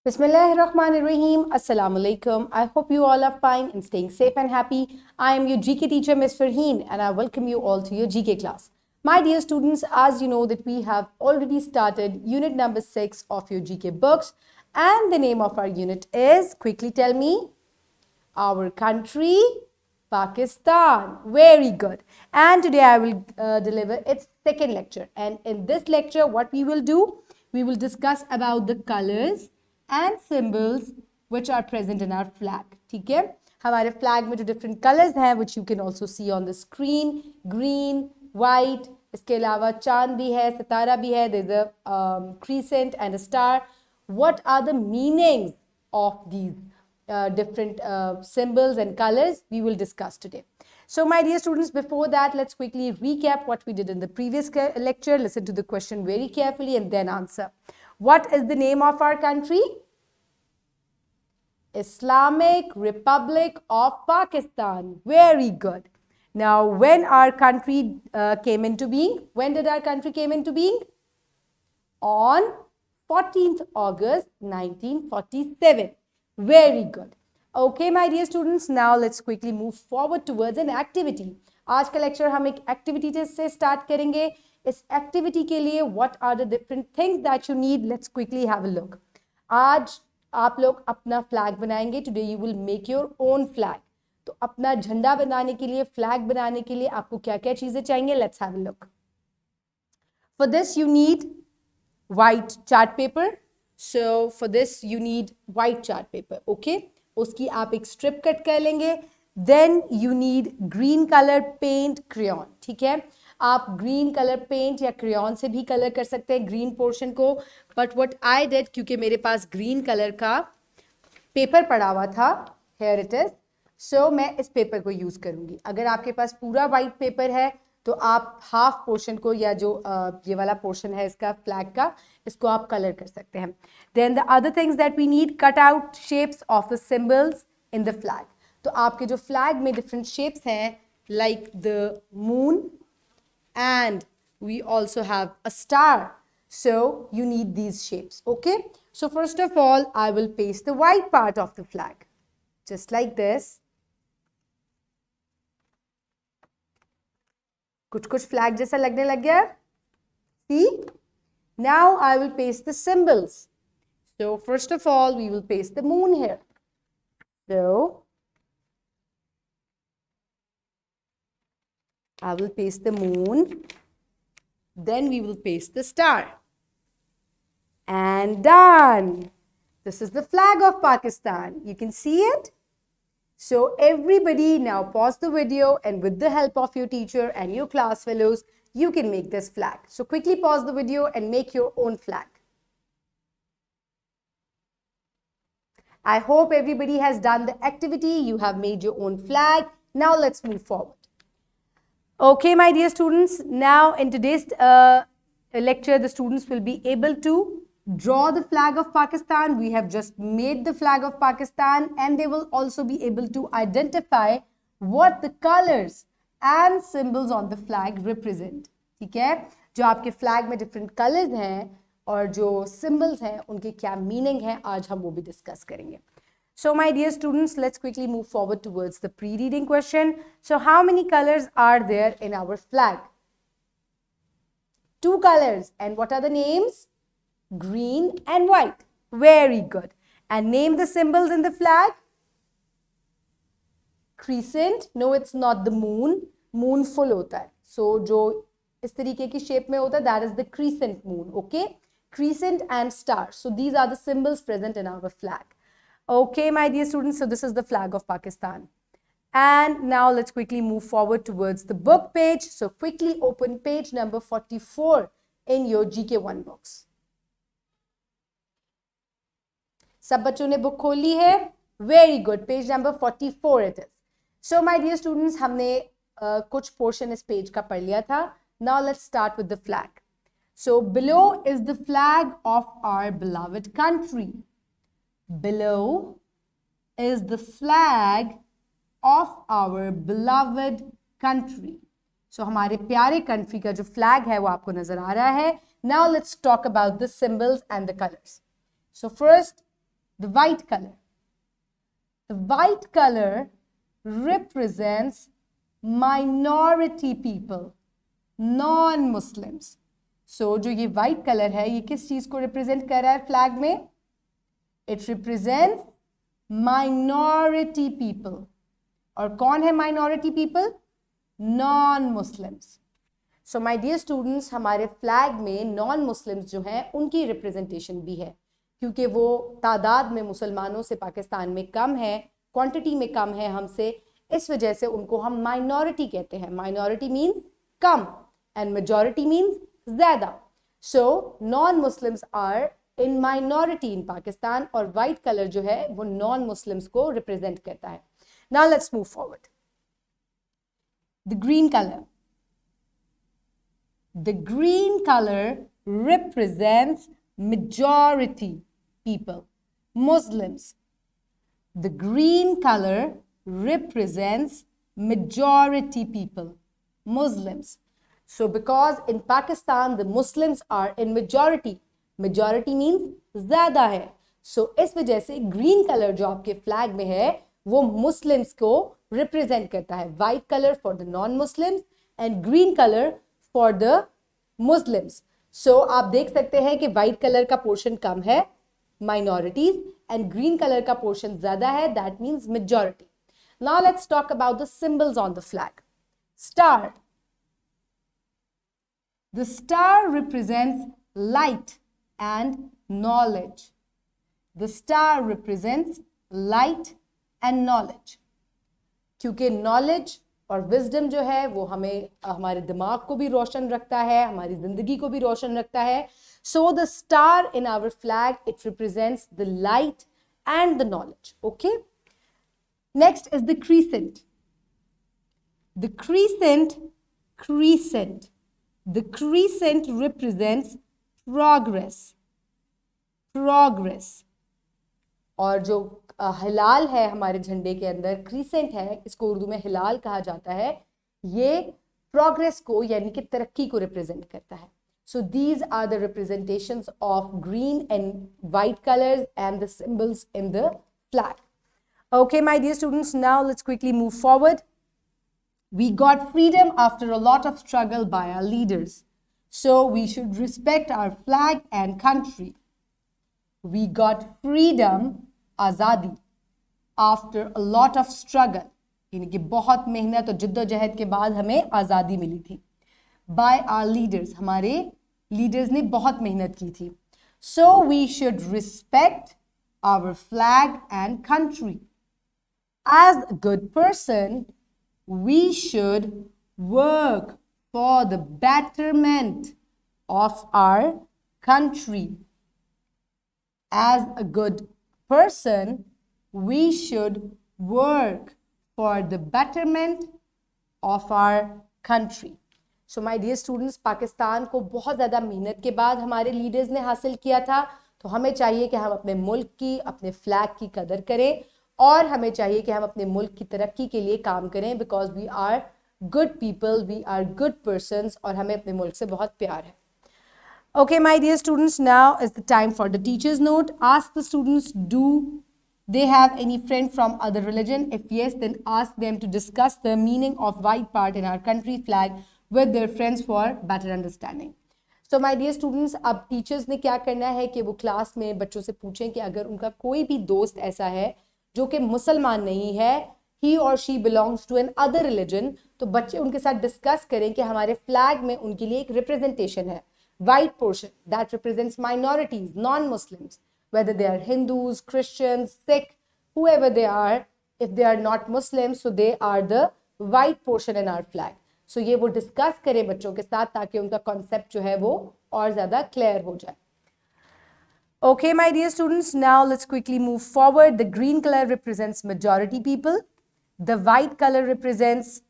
Bismillahirrahmanirrahim. Assalamu alaikum. I hope you all are fine and staying safe and happy. I am your GK teacher, Ms. Farheen, and I welcome you all to your GK class. My dear students, as you know that we have already started unit number 6 of your GK books, and the name of our unit is, quickly tell me, our country, Pakistan. Very good. And today I will deliver its second lecture. And in this lecture, what we will do, we will discuss about the colors and symbols which are present in our flag. ठीक है? हमारे flag में जो different colors हैं, which you can also see on the screen, green, white, इसके अलावा चांद भी है, सितारा भी है, there's a crescent and a star. What are the meanings of these different symbols and colors we will discuss today. So my dear students, before that, let's quickly recap what we did in the previous lecture. Listen to the question very carefully and then answer. What is the name of our country? Islamic Republic of Pakistan. Very good. Now, when our country came into being? When did our country came into being? On 14th August 1947. Very good. Okay, my dear students, now let's quickly move forward towards an activity. आज का lecture हम एक activity से start करेंगे. इस activity के लिए what are the different things that you need? Let's quickly have a look. आज आप लोग अपना flag बनाएंगे. Today you will make your own flag. तो अपना झंडा बनाने के लिए, flag बनाने के लिए आपको क्या-क्या चीजें चाहिए? Let's have a look. For this you need white chart paper. So for this you need white chart paper. Okay. उसकी आप एक strip cut कर लेंगे. Then you need green color paint crayon. ठीक है. आप green color paint या crayon से भी color कर सकते हैं green portion को. But what I did, क्योंकि मेरे पास green color का paper पड़ा हुआ था, here it is. So मैं इस paper को use करूँगी. अगर आपके पास पूरा white paper है, तो आप हाफ पोर्शन को या जो ये वाला पोर्शन है इसका फ्लैग का, इसको आप कलर कर सकते हैं. Then the other things that we need, cut out shapes of the symbols in the flag. तो आपके जो फ्लैग में डिफरेंट शेप्स हैं, like the moon and we also have a star. So you need these shapes. Okay. So first of all I will paste the white part of the flag just like this. कुछ flag जैसा लगने लग गया. See? Now I will paste the symbols. So first of all, we will paste the moon here. So I will paste the moon. Then we will paste the star. And done. This is the flag of Pakistan. You can see it. So everybody now pause the video, and with the help of your teacher and your class fellows, you can make this flag. So quickly pause the video and make your own flag. I hope everybody has done the activity. You have made your own flag. Now let's move forward. Okay, my dear students, now in today's lecture, the students will be able to draw the flag of Pakistan. We have just made the flag of Pakistan, and they will also be able to identify what the colors and symbols on the flag represent. ठीक है. जो आपके flag में different colors हैं और जो symbols हैं उनके क्या meaning है, आज हम वो भी discuss करेंगे. So my dear students, let's quickly move forward towards the pre-reading question. So how many colors are there in our flag? 2 colors. And what are the names? Green and white. Very good. And name the symbols in the flag. Crescent. No, it's not the moon. Moon full होता है. So जो इस तरीके की shape में होता है, that is the crescent moon. Okay. Crescent and star. So these are the symbols present in our flag. Okay, my dear students. So this is the flag of Pakistan. And now let's quickly move forward towards the book page. So quickly open page number 44 in your GK1 books. सब बच्चों ने book खोल ली है. Very good. Page number 44 it is. So my dear students, हमने कुछ portion इस page का पढ़ लिया था. Now let's start with the flag. So below is the flag of our beloved country. Below is the flag of our beloved country. So हमारे प्यारे country का जो फ्लैग है वो आपको नजर आ रहा है. Now let's talk about the symbols and the colours. So first The white color. The white color represents minority people, non-Muslims. So जो ये white color है ये किस चीज को represent कर रहा है flag में? It represents minority people. और कौन है minority people? Non-Muslims. So my dear students, हमारे flag में non-Muslims जो हैं उनकी representation भी है, क्योंकि वो तादाद में मुसलमानों से पाकिस्तान में कम है, क्वांटिटी में कम है हमसे, इस वजह से उनको हम माइनॉरिटी कहते हैं. माइनॉरिटी मीन्स कम एंड मेजॉरिटी मीन्स ज्यादा. So non Muslims are in minority in Pakistan और वाइट कलर जो है वो नॉन मुस्लिम्स को रिप्रेजेंट करता है. Now let's move forward. The green colour. The green color represents majority people, Muslims. The green color represents majority people, Muslims. So because in Pakistan the Muslims are in majority, majority means ज़्यादा है. So इस वजह से green color जो आपके flag में है वो Muslims को represent करता है. White color for the non-Muslims and green color for the Muslims. So आप देख सकते हैं कि white color का portion कम है, minorities, and green color का portion ज़्यादा है, that means majority. Now let's talk about the symbols on the flag. Star. The star represents light and knowledge. The star represents light and knowledge. क्योंकि knowledge और wisdom जो है वो हमें हमारे दिमाग को भी रोशन रखता है, हमारी जिंदगी को भी रोशन रखता है. So the star in our flag it represents the light and the knowledge. Okay, next is the crescent. The crescent represents progress. और जो हिलाल है हमारे झंडे के अंदर, क्रीसेंट है, इसको उर्दू में हिलाल कहा जाता है, ये प्रोग्रेस को यानी कि तरक्की को रिप्रेजेंट करता है. So these are the representations of green and white colours and the symbols in the flag. Okay my dear students, now let's quickly move forward. We got freedom after a lot of struggle by our leaders. So we should respect our flag and country. We got freedom, आज़ादी, after a lot of struggle, यानी कि बहुत मेहनत और जिद्दोजहद के बाद हमें आज़ादी मिली थी. By our leaders, हमारे leaders ने बहुत मेहनत की थी. So we should respect our flag and country. As a good person, we should work for the betterment of our country. As a good person, we should work for the betterment of our country. So my dear students, Pakistan को बहुत ज़्यादा मेहनत के बाद हमारे leaders ने हासिल किया था, तो हमें चाहिए कि हम अपने मुल्क की, अपने फ्लैग की कदर करें और हमें चाहिए कि हम अपने मुल्क की तरक्की के लिए काम करें, because we are good people, we are good persons और हमें अपने मुल्क से बहुत प्यार है. Okay, my dear students, now is the time for the teacher's note. Ask the students, do they have any friend from other religion? If yes, then ask them to discuss the meaning of white part in our country flag with their friends for better understanding. So my dear students, अब teachers ने क्या करना है कि वो class में बच्चों से पूछें कि अगर उनका कोई भी दोस्त ऐसा है जो कि मुसलमान नहीं है, he or she belongs to an other religion, तो बच्चे उनके साथ डिस्कस करें कि हमारे फ्लैग में उनके लिए एक रिप्रेजेंटेशन है, white portion that represents minorities, non-Muslims, whether they are Hindus, Christians, Sikh, whoever they are. If they are not Muslims, so they are the white portion in our flag. So ये वो discuss करें बच्चों के साथ ताकि उनका concept जो है वो और ज़्यादा क्लियर हो जाए. Okay, my dear students, now let's quickly move forward. The green color represents majority people. The white color represents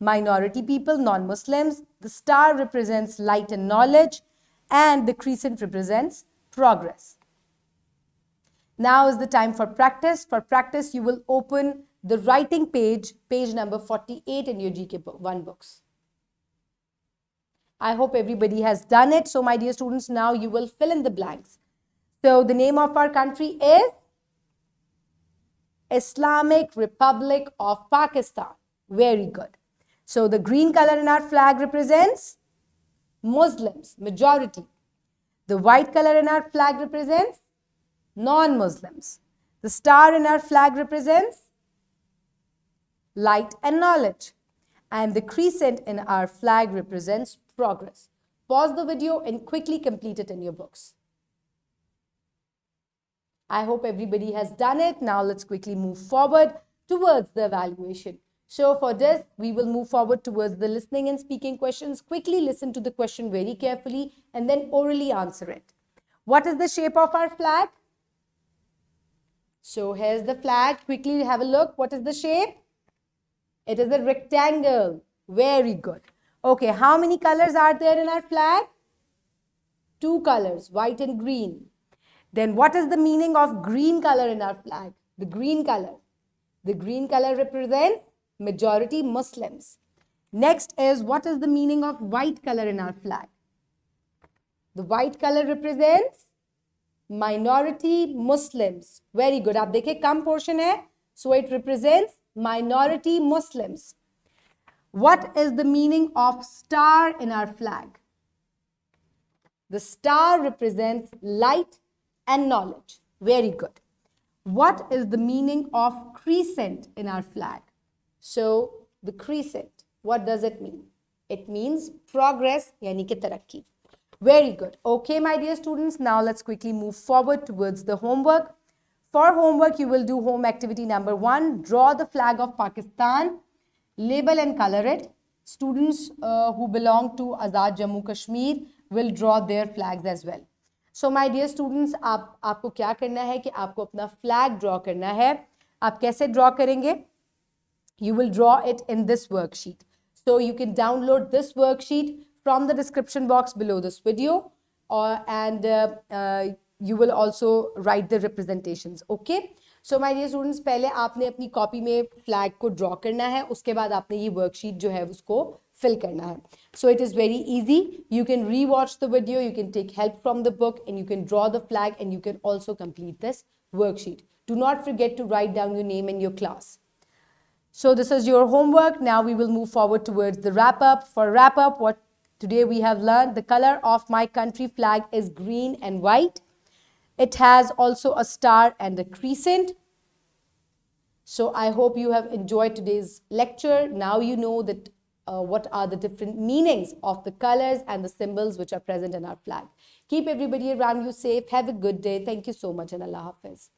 minority people, non-Muslims. The star represents light and knowledge, and the crescent represents progress. Now is the time for practice. For practice, you will open the writing page, page number 48 in your GK1 books. I hope everybody has done it. So my dear students, now you will fill in the blanks. So the name of our country is Islamic Republic of Pakistan. Very good. So the green color in our flag represents Muslims, majority. The white color in our flag represents non-Muslims. The star in our flag represents light and knowledge. And the crescent in our flag represents progress. Pause the video and quickly complete it in your books. I hope everybody has done it. Now let's quickly move forward towards the evaluation. So for this, we will move forward towards the listening and speaking questions. Quickly listen to the question very carefully and then orally answer it. What is the shape of our flag? So here's the flag. Quickly have a look. What is the shape? It is a rectangle. Very good. Okay, how many colors are there in our flag? 2 colors, white and green. Then what is the meaning of green color in our flag? The green color. The green color represents majority Muslims. Next is, what is the meaning of white color in our flag? The white color represents minority Muslims. Very good. आप देखिए कम portion है. So it represents minority Muslims. What is the meaning of star in our flag? The star represents light and knowledge. Very good. What is the meaning of crescent in our flag? So the crescent, what does it mean? It means progress, yani ki tarakki. Very good. Okay, my dear students, now let's quickly move forward towards the homework. For homework, you will do home activity number 1. Draw the flag of Pakistan, label and color it. Students who belong to Azad Jammu Kashmir will draw their flags as well. So my dear students, आपको क्या करना है कि आपको अपना flag draw करना है. आप कैसे draw करेंगे? You will draw it in this worksheet. So you can download this worksheet from the description box below this video, and you will also write the representations. Okay? So my dear students, पहले आपने अपनी copy में flag को draw करना है, उसके बाद आपने ये worksheet जो है उसको fill करना है. So it is very easy. You can rewatch the video, you can take help from the book, and you can draw the flag, and you can also complete this worksheet. Do not forget to write down your name and your class. So this is your homework. Now we will move forward towards the wrap-up. For wrap-up, what today we have learned, the color of my country flag is green and white. It has also a star and a crescent. So I hope you have enjoyed today's lecture. Now you know that what are the different meanings of the colors and the symbols which are present in our flag. Keep everybody around you safe. Have a good day. Thank you so much and Allah Hafiz.